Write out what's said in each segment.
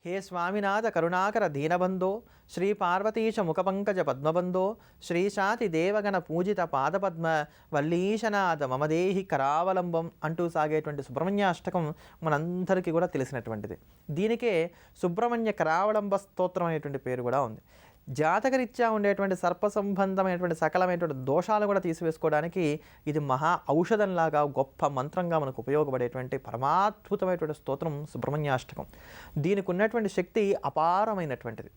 హే స్వామినాథ కరుణాకర దీనబంధో శ్రీ పార్వతీశ ముఖపంకజ పద్మబంధో శ్రీశాతి దేవగణ పూజిత పాదపద్మ వల్లీశనాథ మమదేహి కరావలంబం అంటూ సాగేటువంటి సుబ్రహ్మణ్యాష్టకం మనందరికీ కూడా తెలిసినటువంటిది. దీనికే సుబ్రహ్మణ్య కరావలంబ స్తోత్రం అనేటువంటి పేరు కూడా ఉంది. జాతకరీత్యా ఉండేటువంటి సర్ప సంబంధమైనటువంటి సకలమైనటువంటి దోషాలు కూడా తీసివేసుకోవడానికి ఇది మహా ఔషధంలాగా గొప్ప మంత్రంగా మనకు ఉపయోగపడేటువంటి పరమాద్భుతమైనటువంటి స్తోత్రం సుబ్రహ్మణ్యాష్టకం. దీనికి ఉన్నటువంటి శక్తి అపారమైనటువంటిది.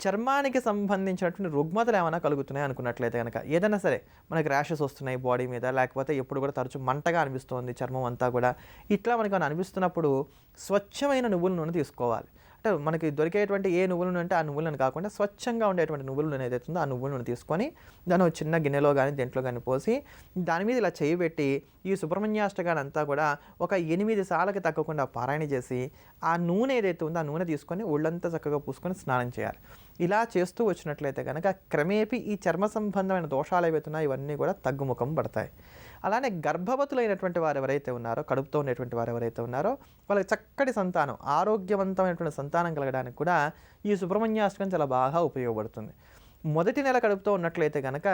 చర్మానికి సంబంధించినటువంటి రుగ్మతలు ఏమైనా కలుగుతున్నాయి అనుకున్నట్లయితే కనుక, ఏదైనా సరే మనకి ర్యాషెస్ వస్తున్నాయి బాడీ మీద, లేకపోతే ఎప్పుడు కూడా తరచు మంటగా అనిపిస్తుంది చర్మం అంతా కూడా, ఇట్లా మనకు అనిపిస్తున్నప్పుడు స్వచ్ఛమైన నువ్వుల నూనె తీసుకోవాలి. అంటే మనకి దొరికేటువంటి ఏ నువ్వుల నూనె అంటే ఆ నువ్వుల నూనె కాకుండా స్వచ్ఛంగా ఉండేటువంటి నువ్వుల నూనె ఏదైతే ఉందో ఆ నువ్వుల నూనె తీసుకొని దాన్ని ఒక చిన్న గిన్నెలో కానీ దేంట్లో కానీ పోసి దాని మీద ఇలా చేయి పెట్టి ఈ సుబ్రహ్మణ్యాష్టకాన్ని అంతా కూడా ఒక 8 సార్లకి తగ్గకుండా పారాయణ చేసి ఆ నూనె ఏదైతే ఉందో ఆ నూనె తీసుకొని ఒళ్ళంతా చక్కగా పూసుకొని స్నానం చేయాలి. ఇలా చేస్తూ వచ్చినట్లయితే కనుక క్రమేపీ ఈ చర్మ సంబంధమైన దోషాలు ఏవైతున్నాయో ఇవన్నీ కూడా తగ్గుముఖం పడతాయి. అలానే గర్భవతులైనటువంటి వారు ఎవరైతే ఉన్నారో, కడుపుతో ఉండేటువంటి వారు ఎవరైతే ఉన్నారో వాళ్ళకి చక్కటి సంతానం, ఆరోగ్యవంతమైనటువంటి సంతానం కలగడానికి కూడా ఈ సుబ్రహ్మణ్యాష్టకం చాలా బాగా ఉపయోగపడుతుంది. మొదటి నెల కడుపుతో ఉన్నట్లయితే కనుక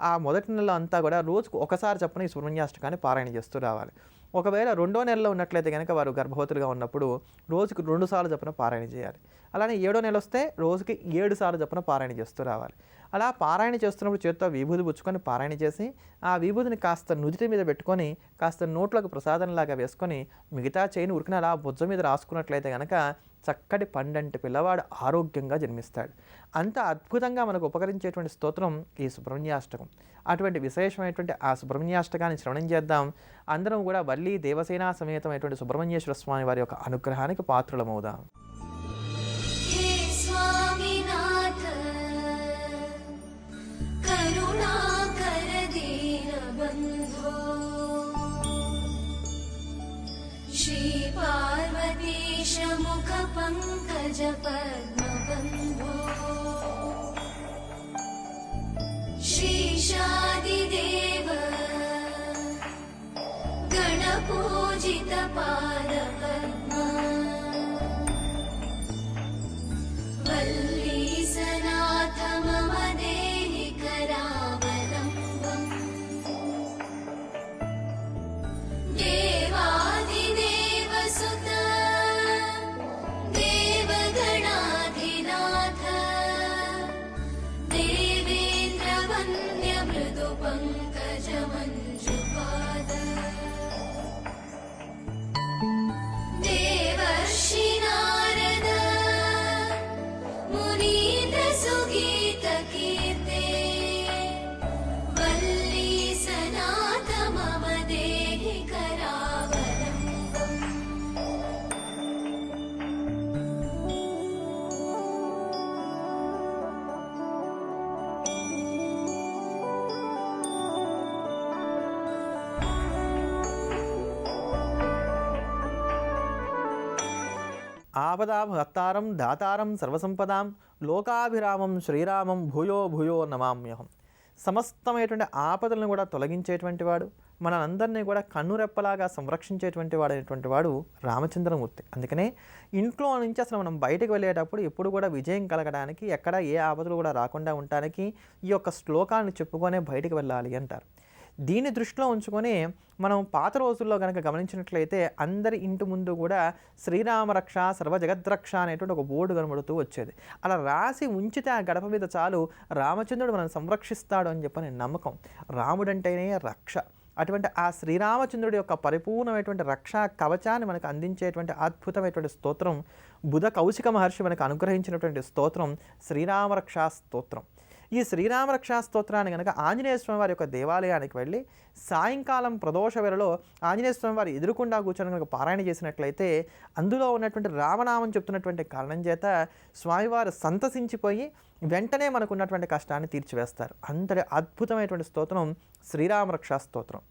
ఆ మొదటి నెల అంతా కూడా రోజుకు ఒకసారి చొప్పున ఈ సుబ్రహ్మణ్యాష్టకాన్ని పారాయణ చేస్తూ రావాలి. ఒకవేళ రెండో నెలలో ఉన్నట్లయితే కనుక వారు గర్భవతులుగా ఉన్నప్పుడు రోజుకు 2 సార్లు చొప్పున పారాయణ చేయాలి. అలానే 7వ నెల వస్తే రోజుకి 7 సార్లు చొప్పున పారాయణ చేస్తూ రావాలి. అలా పారాయణ చేస్తున్నప్పుడు చేత్తో విభూది పుచ్చుకొని పారాయణ చేసి ఆ విభూదిని కాస్త నుదిటి మీద పెట్టుకొని కాస్త నోట్లోకి ప్రసాదంలాగా వేసుకొని మిగతా చేయిని ఉరికిన అలా బుజ్జ మీద రాసుకున్నట్లయితే కనుక చక్కటి పండంటి పిల్లవాడు ఆరోగ్యంగా జన్మిస్తాడు. అంత అద్భుతంగా మనకు ఉపకరించేటువంటి స్తోత్రం ఈ సుబ్రహ్మణ్యాష్టకం. అటువంటి విశేషమైనటువంటి ఆ సుబ్రహ్మణ్యాష్టకాన్ని శ్రవణం చేద్దాం. అందరం కూడా వల్లి దేవసేనా సమేతమైనటువంటి సుబ్రహ్మణ్యేశ్వర స్వామి వారి యొక్క అనుగ్రహానికి పాత్రులమవుదాం. पार्वतीश मुख पंकज पद्मबंधो श्रीशादिदेव गणपूजित पादपद्मा वल्लीसनाथ मम देहि करावलम्बम् देवादिदेव सुत देवगणाधिनाथ देवेन्द्र वन्द्य मृदु पंकज मंजुपाद देवर्षि नारद मुनीन्द्र सुगीत कीर्ते वल्लीसनाथ मम देहि करावलम्बम् ఆపదాభర్తారం దాతారం సర్వసంపదాం లోకాభిరామం శ్రీరామం భూయో భూయో నమామ్యహం. సమస్తమైనటువంటి ఆపదలను కూడా తొలగించేటువంటి వాడు, మనందరినీ కూడా కన్నురెప్పలాగా సంరక్షించేటువంటి వాడు అయినటువంటి వాడు రామచంద్రమూర్తి. అందుకనే ఇంట్లో నుంచి అసలు మనం బయటకు వెళ్ళేటప్పుడు ఎప్పుడు కూడా విజయం కలగడానికి, ఎక్కడ ఏ ఆపదలు కూడా రాకుండా ఉండటానికి ఈ యొక్క శ్లోకాన్ని చెప్పుకొనే బయటకు వెళ్ళాలి అంటారు. దీన్ని దృష్టిలో ఉంచుకొని మనం పాత రోజుల్లో కనుక గమనించినట్లయితే అందరి ఇంటి ముందు కూడా శ్రీరామరక్ష సర్వజగద్రక్ష అనేటువంటి ఒక బోర్డు కనబడుతూ వచ్చేది. అలా రాసి ఉంచితే ఆ గడప మీద చాలు రామచంద్రుడు మనం సంరక్షిస్తాడు అని చెప్పని నమ్మకం. రాముడంటేనే రక్ష. అటువంటి ఆ శ్రీరామచంద్రుడి యొక్క పరిపూర్ణమైనటువంటి రక్షా కవచాన్ని మనకు అందించేటువంటి అద్భుతమైనటువంటి స్తోత్రం బుధ కౌశిక మహర్షి మనకు అనుగ్రహించినటువంటి స్తోత్రం శ్రీరామరక్షా స్తోత్రం. ఈ శ్రీరామరక్షా స్తోత్రాన్ని కనుక ఆంజనేయ స్వామి వారి యొక్క దేవాలయానికి వెళ్ళి సాయంకాలం ప్రదోష వేళలో ఆంజనేయ స్వామి వారి ఎదురుకుండా కూర్చొని కనుక పారాయణ చేసినట్లయితే అందులో ఉన్నటువంటి రామనామం చెప్తున్నటువంటి కారణం చేత స్వామివారు సంతసించిపోయి వెంటనే మనకు ఉన్నటువంటి కష్టాన్ని తీర్చివేస్తారు. అంతటి అద్భుతమైనటువంటి స్తోత్రం శ్రీరామరక్షా స్తోత్రం.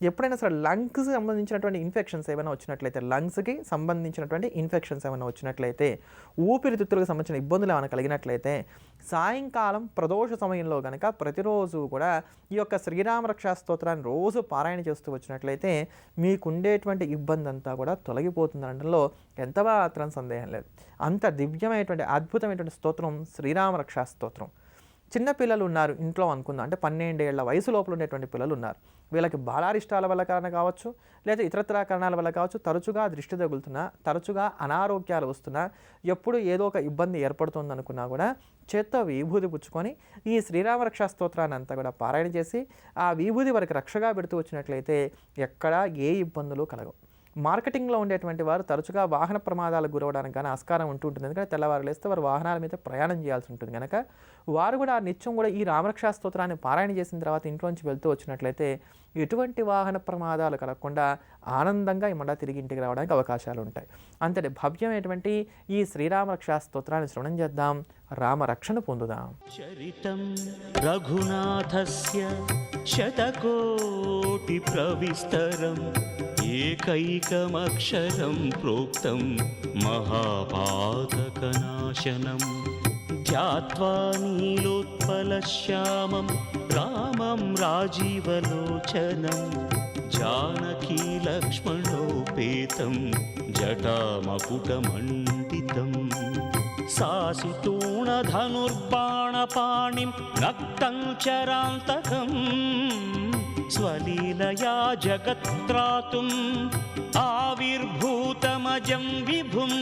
ఎప్పుడైనా సరే లంగ్స్కి సంబంధించినటువంటి ఇన్ఫెక్షన్స్ ఏమైనా వచ్చినట్లయితే, లంగ్స్కి సంబంధించినటువంటి ఇన్ఫెక్షన్స్ ఏమైనా వచ్చినట్లయితే, ఊపిరితిత్తులకు సంబంధించిన ఇబ్బందులు ఏమైనా కలిగినట్లయితే, సాయంకాలం ప్రదోష సమయంలో కనుక ప్రతిరోజు కూడా ఈ యొక్క శ్రీరామ రక్షా స్తోత్రాన్ని రోజు పారాయణ చేస్తూ వచ్చినట్లయితే మీకుండేటువంటి ఇబ్బంది అంతా కూడా తొలగిపోతుంది అనడంలో ఎంత మాత్రం సందేహం లేదు. అంత దివ్యమైనటువంటి అద్భుతమైనటువంటి స్తోత్రం శ్రీరామ రక్షా స్తోత్రం. చిన్నపిల్లలు ఉన్నారు ఇంట్లో అనుకుందాం, అంటే 12 ఏళ్ల వయసు లోపల ఉండేటువంటి పిల్లలు ఉన్నారు. వీళ్ళకి బాలారిష్టాల వల్ల కారణ కావచ్చు, లేదా ఇతరత్ర కారణాల వల్ల కావచ్చు, తరచుగా దృష్టి తగులుతున్నా, తరచుగా అనారోగ్యాలు వస్తున్నా, ఎప్పుడు ఏదో ఒక ఇబ్బంది ఏర్పడుతుంది అనుకున్నా కూడా చేత్తో విభూది పుచ్చుకొని ఈ శ్రీరామ రక్షా స్తోత్రాన్ని అంతా కూడా పారాయణ చేసి ఆ విభూది వరకు రక్షగా పెడుతూ వచ్చినట్లయితే ఎక్కడా ఏ ఇబ్బందులు కలగవు. మార్కెటింగ్లో ఉండేటువంటి వారు తరచుగా వాహన ప్రమాదాలకు గురవడానికి కానీ ఆస్కారం ఉంటుంటుంది. ఎందుకంటే తెల్లవారు లేస్తే వారు వాహనాల మీద ప్రయాణం చేయాల్సి ఉంటుంది కనుక వారు కూడా నిత్యం కూడా ఈ రామరక్షా స్తోత్రాన్ని పారాయణ చేసిన తర్వాత ఇంట్లోంచి వెళ్తూ వచ్చినట్లయితే ఎటువంటి వాహన ప్రమాదాలు కలగకుండా ఆనందంగా ఈ మళ్ళా తిరిగి ఇంటికి రావడానికి అవకాశాలు ఉంటాయి. అంతటి భవ్యమైనటువంటి ఈ శ్రీరామరక్షా స్తోత్రాన్ని శ్రవణం చేద్దాం, రామరక్షణ పొందుదాం. చరితం రఘునాథస్య శతకోటి ప్రవిస్తరం ఏకైకమక్షరం ప్రోక్తం మహాపాతకనాశనం ధ్యాత్వా నీలోత్పలశ్యామం రామం రాజీవలోచనం జానకీ లక్ష్మణోపేతం జటామకుటమండితం సాసితూణధనుర్బాణపాణిం నక్తం చరాంతకం స్వలీలయా జగత్రాతుం ఆవిర్భూతమజం విభుం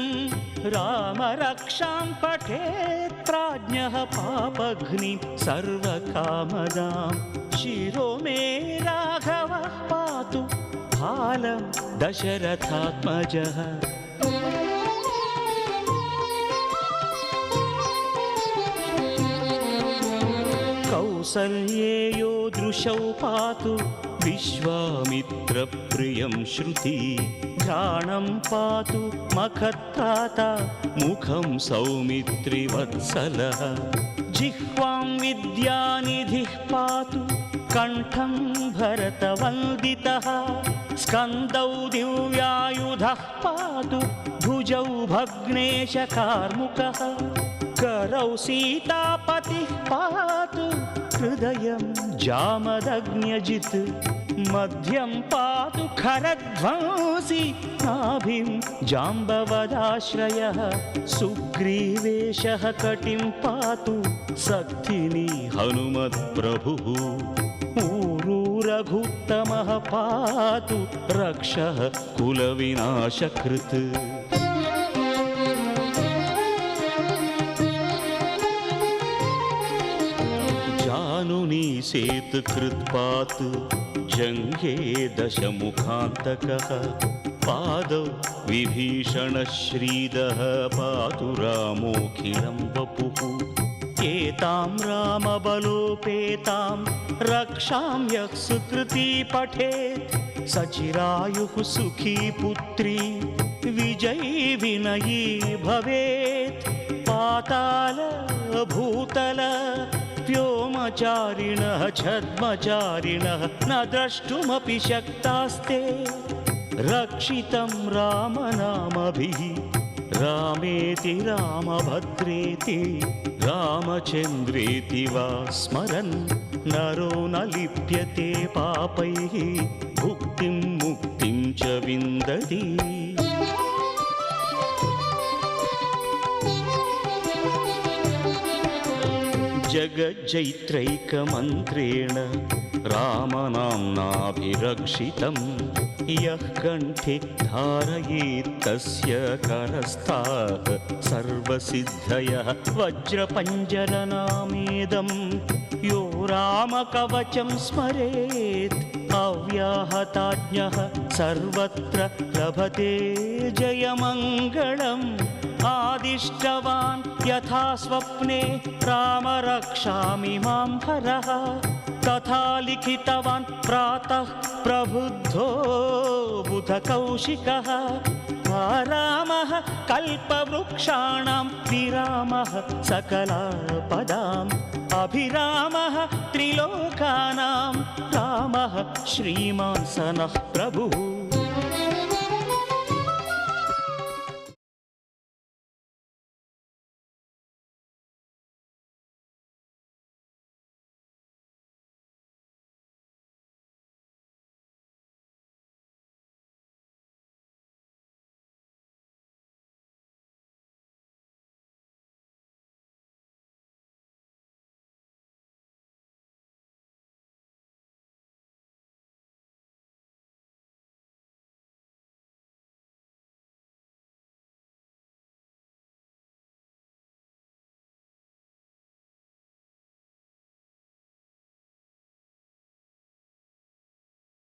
రామరక్షాం పఠేత్ ప్రాజ్ఞః పాపఘ్ని సర్వకామదాం శిరో మే రాఘవః పాతు బాలం దశరథాత్మజః. కౌసల్యేయో దృశౌ పాతు విశ్వామిత్రప్రియం శృతి ఘ్రాణం పాతు మఖత్రాత ముఖం సౌమిత్రివత్సలః జిహ్వాం విద్యానిధిః పాతు కంఠం భరతవందితః స్కందౌ దివ్యాయుధః పాతు భుజౌ భగ్నేశకార్ముకః करौ सीतापतिः पातु हृदयं जामदग्न्यजित् मध्यं पातु खरध्वंसी नाभिं जाम्बवदाश्रयः सुग्रीवेशः कटिं पातु सक्थिनी हनुमत्प्रभुः ऊरू रघुत्तमः पातु रक्षः कुलविनाशकृत् सेतुकृत्पातु जङ्घे दशमुखान्तकः पादौ विभीषणश्रीदः पातु रामोऽखिलं वपुः एतां रामबलोपेतां रक्षां यः सुकृती पठेत् सचिरायुः सुखी पुत्री विजयी विनयी भवेत् पाताल भूतल व्योमचारिणः छद्मचारिणः न द्रष्टुमपि शक्तास्ते रक्षितं रामनामभिः रामेति रामभद्रेति रामचन्द्रेति वा स्मरन् नरो न लिप्यते पापैः भुक्तिं मुक्तिं च विन्दति. जगज्जैत्रैकमन्त्रेण रामनाम्नाभिरक्षितं यः कण्ठे धारयेत् तस्य करस्थाः सर्वसिद्धयः वज्रपञ्जरनामेदं यो रामकवचं स्मरेत् अव्याहताज्ञः सर्वत्र लभते जयमङ्गलम् आदिष्टवान् यथा स्वप्ने राम रक्षामि मां हरः तथा लिखितवान् प्रातः प्रबुद्धो बुधकौशिकः रामः कल्पवृक्षाणां विरामः सकलापदाम् अभिरामः त्रिलोकानां रामः श्रीमान् सनः प्रभुः